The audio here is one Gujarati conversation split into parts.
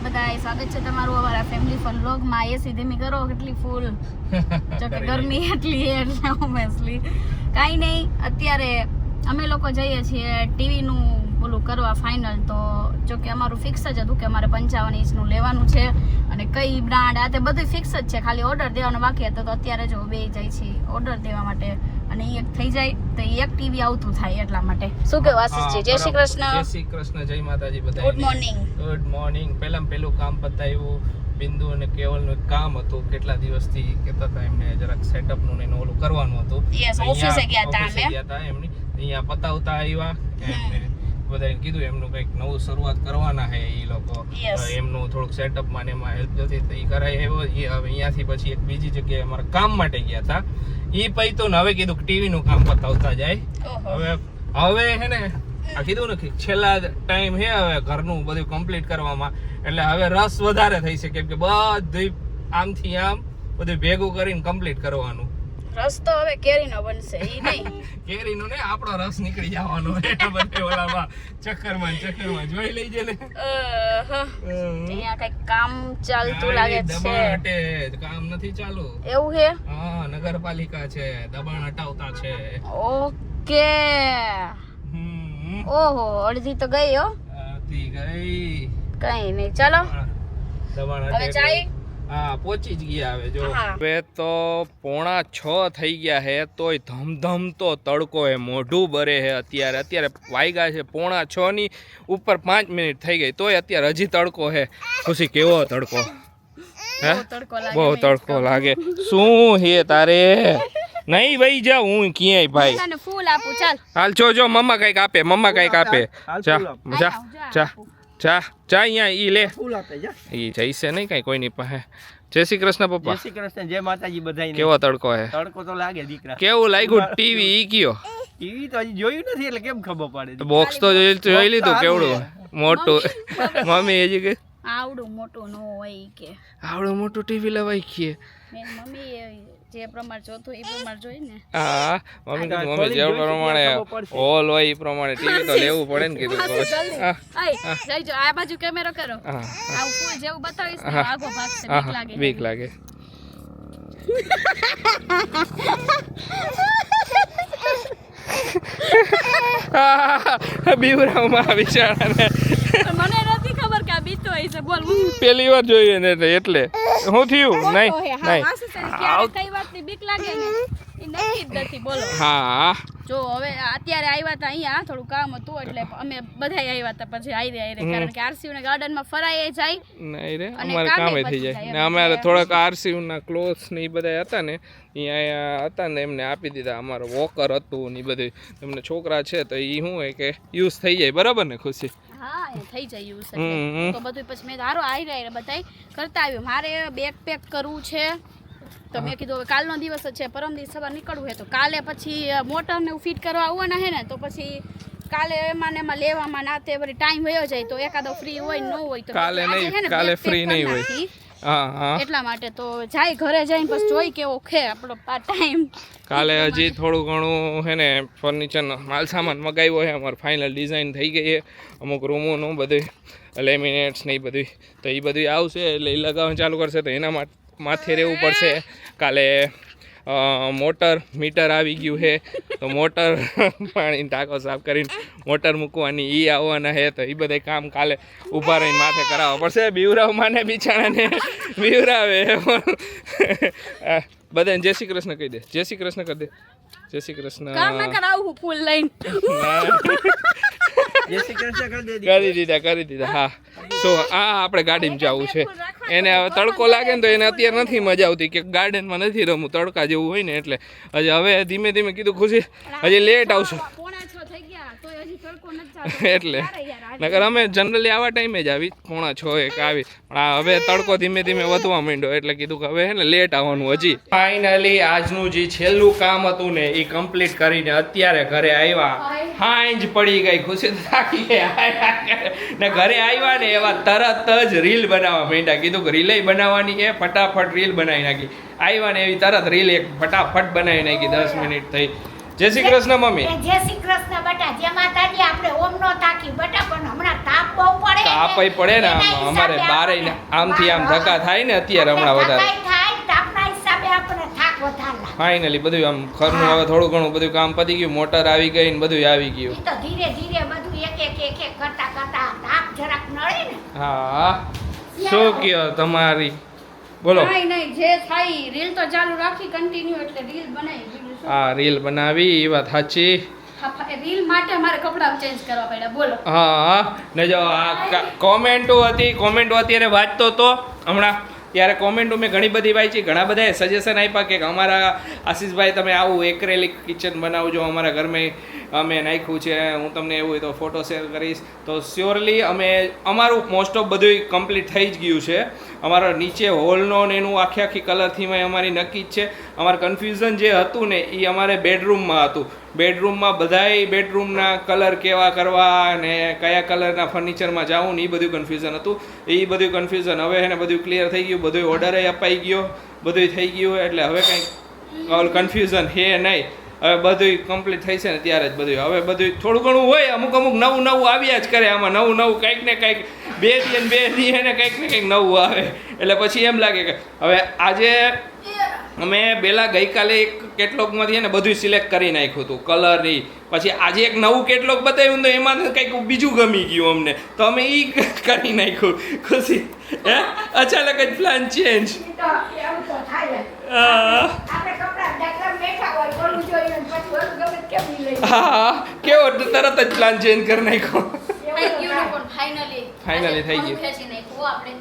બધાય, સ્વાગત છે તમારું અમારા ફેમિલી ફન વ્લોગમાં. એસી ધીમી કરો, કેટલી ફૂલ જો કે ગરમી એટલી એટલે ઓબ્વિયસલી કાંઈ નહીં. અત્યારે અમે લોકો જઈએ છીએ ટીવીનું બોલું કરવા ફાઇનલ. તો જો કે અમારું ફિક્સ જ હતું કે અમારે 55 ઇંચનું લેવાનું છે અને કઈ બ્રાન્ડ આ તે બધું ફિક્સ જ છે, ખાલી ઓર્ડર દેવાનો બાકી હતો. તો અત્યારે જો બે જાય છે ઓર્ડર દેવા માટે અને એક થઈ જાય તો એક ટીવી આવતું થાય એટલા માટે. શું કહેવું આશીષજી? જય શ્રી કૃષ્ણ. જય શ્રી કૃષ્ણ, જય માતાજી બધાને. Good morning. Good morning. પહેલું કામ પતાવ્યું. બિંદુ અને કેવલનું એક કામ હતું, કેટલા દિવસથી કહેતા હતા એમને જરાક સેટઅપ નું ને ઓલું કરવાનું હતું. યસ, ઓફિસે ગયા હતા એમની અહીંયા પતાવતા આવ્યા. એમને બધાને કીધું એમનું કંઈક નવું શરૂઆત કરવાના છે એ લોકો. એમનું થોડુંક સેટઅપ માં એમાં હેલ્પ જોતી તો એ કરાય એવો. એ હવે અહીંયાથી પછી એક બીજી જગ્યાએ અમારા કામ માટે ગયા હતા. એ પૈતો ને હવે કીધું ટીવી નું કામ પતાવતા જાય. હવે હે ને આ કીધું ને કે છેલ્લા ટાઈમ હે હવે ઘરનું બધું કમ્પ્લીટ કરવામાં, એટલે હવે રસ વધારે થઈ છે કેમ કે બધું આમથી આમ બધું ભેગું કરીને કમ્પ્લીટ કરવાનું. રસ તો હવે કેરીનો બનશે, ઈ નહીં કેરીનો ને આપણો રસ નીકળી જવાનો બધે ઓલામાં ચક્કરમાં જોઈ લઈજે ને. અહીંયા કઈક કામ ચાલતું લાગે છે. દબાણ હટે કામ નથી ચાલુ. એવું છે? હા, નગરપાલિકા છે, દબાણ હટાવતા છે. ઓકે. ઓહો, અડધી તો ગઈ હો. અડધી ગઈ. કઈ નહીં, ચાલો દબાણ હવે ચાઈ. હા, પહોંચી જ ગયા. હવે જો હવે તો 5:45 થઈ ગયા હે તોય ધમધમ તો તડકો હે, મોઢું બરે હે. અત્યારે વાગ્યા છે 5:45 ની ઉપર 5 મિનિટ થઈ ગઈ તોય અત્યારે હજી તડકો હે. ખુશી, કેવો તડકો હે? બહુ તડકો લાગે. શું હે તારે? નહીં ભાઈ જા, હું ક્યાંય ભાઈ તને ફૂલ આપું. ચાલ હાલ જો મમ્મા કઈક આપે. જા જા જા જા જા અહીંયા ઈ લે. ઈ જઈશે નહીં કઈ કોઈની પાસે. જય શ્રી કૃષ્ણ પપ્પા. જય શ્રી કૃષ્ણ, જય માતાજી બધાને. કેવો તડકો હે? તડકો તો લાગે દીકરા. કેવું લાગ્યું ટીવી? ઈ કયો ટીવી તો હજી જોયું નથી એટલે કેમ ખબર પડે? બોક્સ તો જોઈ લીધું કેવડું મોટું. મમ્મી હજી કે આવડું મોટું નો હોય કે આવડું મોટું ટીવી લવાઈ ગયે. મમ્મી જે પ્રમાણે જોતું એ પ્રમાણે જોઈ ને. હા, મમ્મી જે પ્રમાણે હોલ હોય એ પ્રમાણે ટીવી તો લેવું પડે ને. કીધું જઈજો આ બાજુ કેમેરો કરો. આ ફૂલ જેવું બતાવીશ ને આગો ભાગશે, બીક લાગે. બીવરાવ મારા બિચારાને. મને નથી ખબર કે આ બીતો હોય છે. બોલ, પહેલી વાર જોઈએ ને એટલે હું થયું. નહીં કઈ વાતની બીક લાગે ને એ નક્કી જ નથી. બોલો. હા, જો હવે અત્યારે આવ્યા હતા અહીંયા, થોડું કામ હતું એટલે અમે બધાય આવ્યા હતા. પછી આયરે કારણ કે આરસીયુ ના ગાર્ડન માં ફરાય જાય નહીં રે, અમારે કામે થઈ જાય ને. અમારે થોડાક આરસીયુ ના ક્લોથ્સ ને એ બધા હતા ને અહીંયા હતા ને એમને આપી દીધા. અમારું વોકર હતું ને બધું. એમને છોકરા છે તો એ શું હોય કે યુઝ થઈ જાય. બરાબર ને ખુશી? હા, એ થઈ જાય યુઝ તો બધું. પછી મેં ધારો આયરે બધાય કરતા આવ્યું. મારે બેગ પેક કરવું છે તો મેં કીધું કાલનો દિવસ જ છે, પરમ દિવસ સવાર નીકળવું છે તો કાલે પછી મોટર ને ફિટ કરવા આવવાના છે ને તો પછી કાલે એમાં ને એમાં લેવામાં નાતે વળી ટાઈમ વયો જાય તો એકાદો ફ્રી હોય ન હોય તો કાલે નહીં, કાલે ફ્રી નહીં હોય. હા, એટલા માટે તો જાય ઘરે જઈને પછી જોઈ કેવો છે આપણો ટાઈમ. કાલે હજી થોડું ઘણું હે ને ફર્નિચરનો માલ સામાન મગાવ્યો છે. અમારે ફાઇનલ ડિઝાઇન થઈ ગઈ છે. અમુક રૂમોનું બધું લેમિનેટ્સ ને એ બધું તો એ બધું આવશે એટલે એ લગાવવાનું ચાલુ કરશે તો એના માથે રહેવું પડશે. કાલે મોટર મીટર આવી ગયું છે તો મોટર પાણીની ટાંકો સાફ કરીને મોટર મૂકવાની એ આવવાના છે તો એ બધા કામ કાલે ઊભા રહીને માથે કરાવવા પડશે. બીવરાવ માને બિચારાને બીવરાવે. બધાને જય શ્રી કૃષ્ણ કહી દે. જય શ્રી કૃષ્ણ કરી દે. જય શ્રી કૃષ્ણ. ફૂલ લઈને કરી દીધા. હા, તો આ આપણે ગાડીમાં જવું છે. એને હવે તડકો લાગે ને તો એને અત્યારે નથી મજા આવતી કે ગાર્ડનમાં નથી રમવું તડકા જેવું હોય ને એટલે હવે ધીમે ધીમે કીધું ખુશી હજી લેટ આવશું એટલે નકર અમે જનરલી આવા ટાઈમે જ આવી 5:45 આવી. પણ હવે તડકો ધીમે ધીમે વધવા માંડ્યો એટલે કીધું કે હવે હે ને લેટ આવવાનું. હજી ફાઇનલી આજનું જે છેલ્લું કામ હતું ને એ કમ્પ્લીટ કરીને અત્યારે ઘરે આવ્યા. હાંજ પડી ગઈ. ખુશી થાકી ને ઘરે આવ્યા ને એવા તરત જ રીલ બનાવવા માંડ્યા. કીધું કે રીલ બનાવવાની એ ફટાફટ રીલ બનાવી નાખી. આવ્યા ને એવી તરત રીલ એક ફટાફટ બનાવી નાખી. 10 મિનિટ થઈ જય શ્રી કૃષ્ણ મમ્મી. એ જય શ્રી કૃષ્ણ બેટા, જય માતાજી. આપણે ઓમ નો થાકી બેટા, પણ હમણાં તાપ બહુ પડે ને. તાપય પડે ને આમ અમારે બારે ને આમથી આમ ધક્કા થાય ને અત્યારે હમણાં વધારે. ધક્કાય થાય, તાપના હિસાબે આપણે થાક વધારે લાગે. ફાઇનલી બધું આમ ઘરનું હવે થોડું ઘણું બધું કામ પતી ગયું, મોટર આવી ગઈ ને બધું આવી ગયું. ઈ તો ધીરે ધીરે બધું એક એક કરતા કરતા તાપ જરાક નડે ને. હા શું કયો તમારી બોલો. નહીં નહીં, જે થાય રીલ તો ચાલુ રાખી કન્ટિન્યુ, એટલે રીલ બનાવી બીજું શું. હા રીલ બનાવી એ વાત સાચી. રીલ માટે મારે કપડાં ચેન્જ કરવા પડ્યા. બોલો. હા ને જો આ કોમેન્ટો હતી, કોમેન્ટો અત્યારે વાંચતો તો હમણાં, ત્યારે કોમેન્ટો મેં ઘણી બધી વાંચી. ઘણા બધાએ સજેશન આપ્યા કે અમારા આશીષભાઈ તમે આવું એક્રેલિક કિચન બનાવજો, અમારા ઘરમાં અમે નાખ્યું છે, હું તમને એવું હોય તો ફોટો શેર કરીશ. તો શ્યોરલી અમે અમારું મોસ્ટ ઓફ બધું કમ્પ્લીટ થઈ જ ગયું છે. અમારા નીચે હોલનો ને એનું આખી કલર થીમ અમારી નક્કી જ છે. અમારું કન્ફ્યુઝન જે હતું ને એ અમારે બેડરૂમમાં હતું. બેડરૂમમાં બધાય બેડરૂમના કલર કેવા કરવા ને કયા કલરના ફર્નિચરમાં જવું ને એ બધું કન્ફ્યુઝન હતું. એ બધું કન્ફ્યુઝન હવે એને બધું ક્લિયર થઈ ગયું, બધું ઓર્ડરે અપાઈ ગયો, બધું થઈ ગયું. એટલે હવે કંઈક કન્ફ્યુઝન હે નહીં, હવે બધું કમ્પ્લીટ થઈ છે ને ત્યારે જ બધું. હવે બધું થોડું ઘણું હોય, અમુક નવું નવું આવ્યા જ કરે આમાં, નવું કંઈક ને કંઈક બે દી ને કંઈક ને કંઈક નવું આવે. એટલે પછી એમ લાગે કે હવે આજે અમે પહેલાં ગઈકાલે એક કેટલોગમાંથી ને બધું સિલેક્ટ કરી નાખ્યું હતું કલરની. પછી આજે એક નવું કેટલોગ બતાવ્યું તો એમાં કંઈક બીજું ગમી ગયું અમને, તો અમે એ કરી નાખ્યું. ખુશી હે અચાનક જ પ્લાન ચેન્જ. ઈ તો એવું તો થાય જ. હા આપણે કપડાં ઢાંકવા બેઠા હોય, બોલવું જોઈએ ને પછી ઓલું ગમે તે કેમ નહીં લઈ. હા કેવો તરત જ પ્લાન ચેન્જ કરી નાખ્યો. થઈ ગયું ને, પણ Finally થઈ ગયું. ખેંચી નાખ્યું આપણે.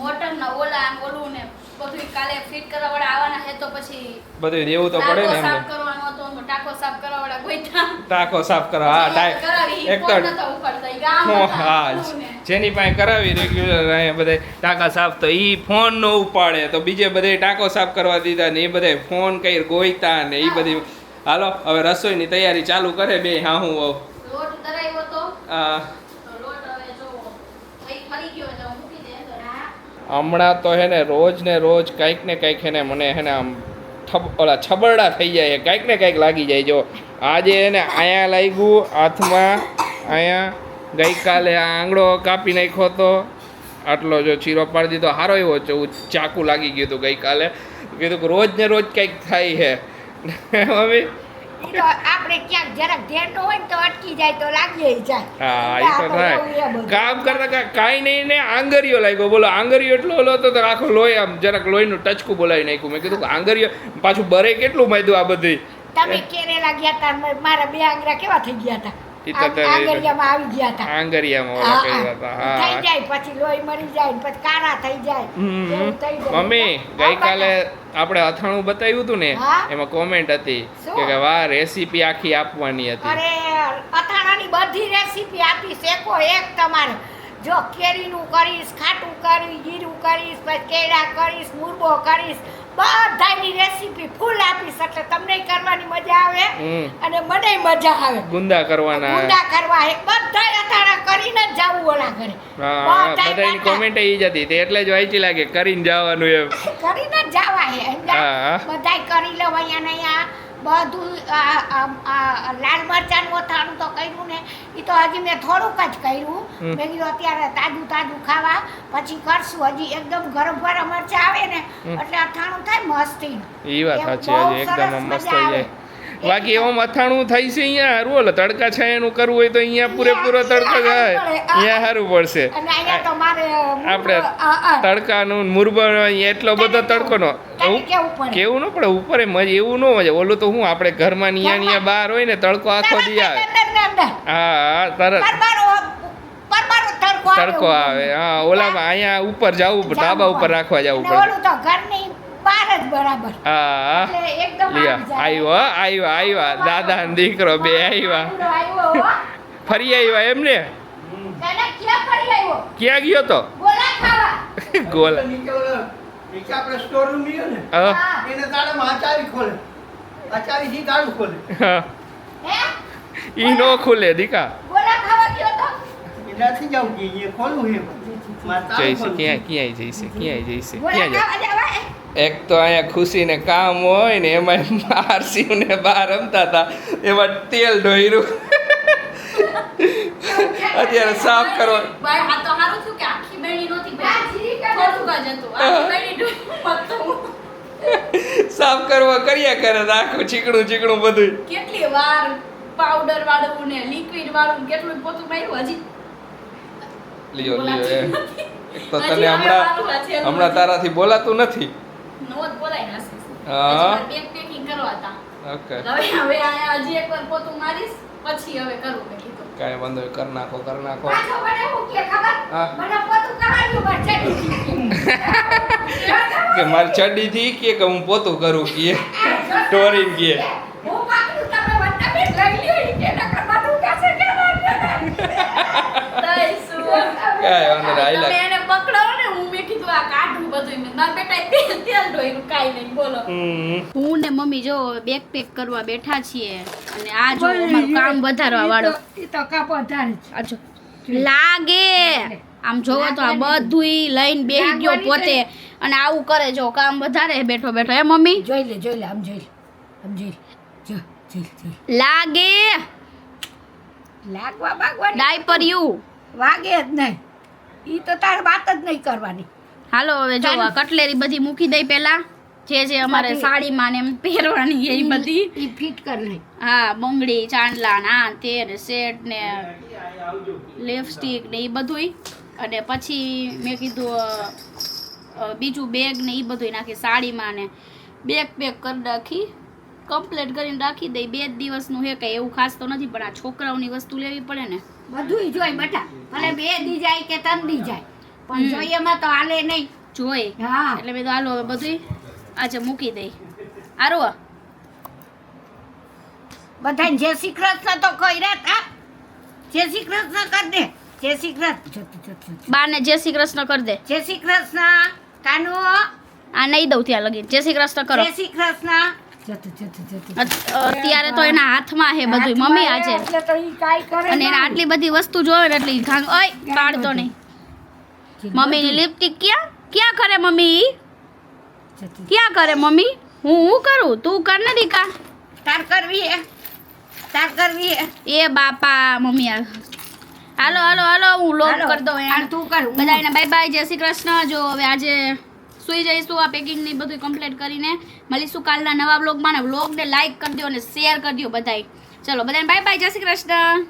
મોટર ના ઓલા ને ઓલું ને બધું કાલે ફિટ કરવા વાળા આવવાના છે, તો પછી બધું દેવું તો પડે ને ટાંકો એમને. સાફ કરવાનો હતો, તો ટાંકો સાફ કરવા વાળા ગોઈતા ટાંકો સાફ કરો. હા કરાવી. એક તો ફોન નતો ઉપાડતા, ઈ ગામ હતા. હા જેની પાસે કરાવી રેગ્યુલર અહીંયા બધા ટાંકા સાફ, તો એ ફોન નો ઉપાડે તો બીજે બધે ટાંકો સાફ કરવા દીધા ને એ બધે ફોન કઈ ગોઈતા ને એ બધી. હાલો હવે રસોઈની તૈયારી ચાલુ કરે બે. હા હું લોટ દરાવ્યો તો આ તો લોટ હવે જો થઈ ફરી ગયો એટલે મૂકી દે અંદર. હમણાં તો હે ને રોજ કંઈક ને કંઈક હે ને મને હે ને આમ ઓલા છબરડા થઈ જાય, કંઈક ને કંઈક લાગી જાય. જો આજે એને અહીંયા લાગ્યું હાથમાં, અહીંયા ગઈકાલે આ આંગળો કાપી નાખ્યો તો, આટલો જો ચીરો પાડી દીધો, સારો એવો ચાકુ લાગી ગયું હતું ગઈકાલે. કીધું કે રોજ ને રોજ કંઈક થાય છે. હવે ઈ તો આપણે ક્યાંક જરાક ધ્યાન ન હોય ને તો અટકી જાય તો લાગી જાય. હા એ તો થાય. કામ કરતા કાંઈ નહીં ને આંગરીઓ લાગ્યો. બોલો આંગરીઓ એટલો ઓલો હતો તો આખો લોહી આમ જરાક લોહીનું ટચકું બોલાવી નાખ્યું. મેં કીધું આંગરીઓ પાછું બરે કેટલું માયદું આ બધી. તમે કેરેલા ગયા હતા, મારા બે આંગળા કેવા થઈ ગયા હતા, આંગળિયામાં આવી ગયા હતા. આંગરિયામાં ઓલા કર્યા હતા. હા થઈ જાય પછી લોહી મરી જાય ને પછી કાળા થઈ જાય. એવું થઈ જાય. મમ્મી ગઈકાલે આપણે અથાણું બતાવ્યું હતું ને, હા. એમાં કોમેન્ટ હતી શું? કે વાહ રેસીપી આખી આપવાની હતી. અરે અથાણાની બધી રેસીપી આપીશ, એકો એક તમારે. જો કેરીનું કરીશ, ખાટું કરીશ, જીરું કરીશ, પછી કેળા કરીશ, મુરબો કરીશ, બધાની રેસીપી ફૂલ આપીશ. એટલે તમને કરવાની મજા આવે અને મને મજા આવે. ગુંદા કરવાના. ગુંદા કરવા હે બધાય અથાણા કરીને જ જાવું ઓલા ઘરે. હા બધાની કોમેન્ટ એ જ હતી, તે એટલે જ વાંચી લાગે કરીને જવાનું એમ. કરીને જ જાવા હે. હા. બધાય કરી લો અહીંયા ને અહીંયા. બધું લાલ મરચાંનું અથાણું તો કર્યું ને, એ તો હજી મેં થોડુંક જ કર્યું. મેં કીધું અત્યારે તાજું ખાવા, પછી કરશું. હજી એકદમ ગરમ મરચાં આવે ને એટલે અથાણું થાય મસ્તી. એ વાત સાચી, હજી એકદમ આમ મસ્ત થઈ જાય. બાકી એમ અથાણું થાય છે અહીંયા સારું. ઓલો તડકા છાયાનું કરવું હોય તો અહીંયા પૂરેપૂરો તડકો જાય, અહીંયા સારું પડશે. અને અહીંયા તો મારે આપણે તડકાનું મુરબો એટલો બધો તડકો નો કેવું ન પડે ઉપર એવું ન મજા. ઓલું તો હું આપણે ઘરમાં નિયા બહાર હોય ને તડકો આખો દી આવે. હા તરત તડકો આવે. હા ઓલામાં અહીંયા ઉપર જવું, ધાબા ઉપર રાખવા જવું પડે. ઓલું તો ઘરની બહાર જ બરાબર. હા એટલે એકદમ આવી જાય. આવ્યા દાદા ને દીકરો બે આવ્યા, ફરી આવ્યા એમને. દાદા ક્યાં ફરી આવ્યો? ક્યાં ગયો તો? ગોલા ખાવા. ગોલા. નીચે આપણે સ્ટોર રૂમ રહ્યો ને, હા એને તાળામાં આચારી ખોલે, આચારી જી તાળું ખોલે. હા હે? ઈ નો ખુલે દીકા. ગોલા ખાવા ગયો તો? એનાથી જાઉં કે એ ખોલવું હે મારે તાળું જઈશે ખોલવું. ક્યાંય જઈશે, ક્યાંય જઈશે, ગોલા ક્યાં જાય? ખાવા જવાય? એક તો અહીંયા ખુશીને કામ હોય ને એમાં આરસીને બહાર રમતા હતા એમાં તેલ ઢોર્યું અત્યારે સાફ કરવા ભાઈ આ તો સારું થયું કે આખી બેડી નહોતી ભાઈ થોડુંક જ હતું આખી બેડી પતું સાફ કરવા કર્યા કરે તો આખું ચીકણું બધું કેટલી વાર પાવડર વાળું ને લિક્વિડ વાળું કેટલું પોતું માર્યું હજી લ્યો એક તો તને હમણાં તારાથી બોલાતું નથી નોટ બોલાઈ નાખીશ હા બેગ પેકિંગ કરવા હતા ઓકે હવે આ હજી એકવાર પોતું મારીશ પછી હવે કરું મેં કીધું કાંઈ વાંધો નહીં, કર નાખો પાછો મને હું કે ખબર હા. મને પોતું કરાવ્યું પણ ચડી કે મારી ચડીથી કે હું પોતું કરું કે ટોરીન કે હું પાકું તમે વટ્ટા બેગ લઈ લ્યો ઈ કે નકર બધું કેસે કે દઈશું કાંઈ વાંધો નહીં, આઈ તમે લાગ. એને પકડાવો ને હું મેં કીધું આ કાઢું બધું મેં મારા બેટા તેલ ઢોર્યું કાંઈ નહીં બોલો હું ને મમ્મી જો બેગ પેક કરવા બેઠા છીએ અને આ જો અમારું કામ વધારવા વાળો ઈ તો કાપ વધારે છે. આ જો લાગે આમ જોવો તો આ બધુંય લઈને બેહી ગયો પોતે અને આવું કરે જો કામ વધારે બેઠો બેઠો હે મમ્મી જોઈ લે આમ જોઈ લે જો લાગે લાગવા બાગવાની ડાયપર યુ વાગે જ નહીં ઈ તો તારે વાત જ નહીં કરવાની હાલો હવે જો આ કટલેરી બધી મૂકી દઈ પેલા જે અમારે બધી. સાડીમાં ને એમ પહેરવાની એ બધી ઈ ફિટ કર લઈ હા બંગડી ચાંદલા ના તે ને સેટ ને લિપસ્ટિક ને એ બધુંય અને પછી મેં કીધું બીજું બેગ ને એ બધુંય નાખી સાડીમાં ને બેગ પેક કરી નાખી કમ્પ્લીટ કરીને રાખી દઈ 2 દિવસનું હે કઈ એવું ખાસ તો નથી પણ આ છોકરાઓની વસ્તુ લેવી પડે ને બધુંય જોઈ બેટા ભલે 2 દી જાય કે 3 દી જાય પણ જોઈએ માં તો હાલે નહીં જોઈ હા એટલે મેં તો હાલો હવે બધુંય આજે મૂકી દઈ આરો બધાને જય શ્રી કૃષ્ણ તો કહી રહ્યા તા જય શ્રી કૃષ્ણ કર દે જય શ્રી કૃષ્ણ બાને જય શ્રી કૃષ્ણ કરી દે જય શ્રી કૃષ્ણ કાનુ આ નહીં દઉં ત્યાં લગી જય શ્રી કૃષ્ણ કરો જય શ્રી કૃષ્ણ અત્યારે તો એના હાથમાં હે બધું મમ્મી આજે એટલે તો ઈ કાઈ કરે અને એને આટલી બધી વસ્તુ જોવે ને એટલે ઈ ઘાંગ ઓય પાડતો નહીં મમ્મીની લિપસ્ટિક ક્યાં કરે મમ્મી ક્યાં કરે મમ્મી હું કરું તું કર ને દીકા તાર કરવી હે એ બાપા મમ્મી હાલો હું લોક હાલો, કરી દઉં હાલ તું કર બધાને બાય બાય જય શ્રી કૃષ્ણ જો હવે આજે સુઈ જઈશું આ પેકિંગ ની બધું કમ્પ્લીટ કરીને મળીશું કાલના નવા વ્લોગમાં ને વ્લોગને લાઈક કરી દો અને શેર કરી દો બધાય ચલો બધાને બાય બાય જય શ્રી કૃષ્ણ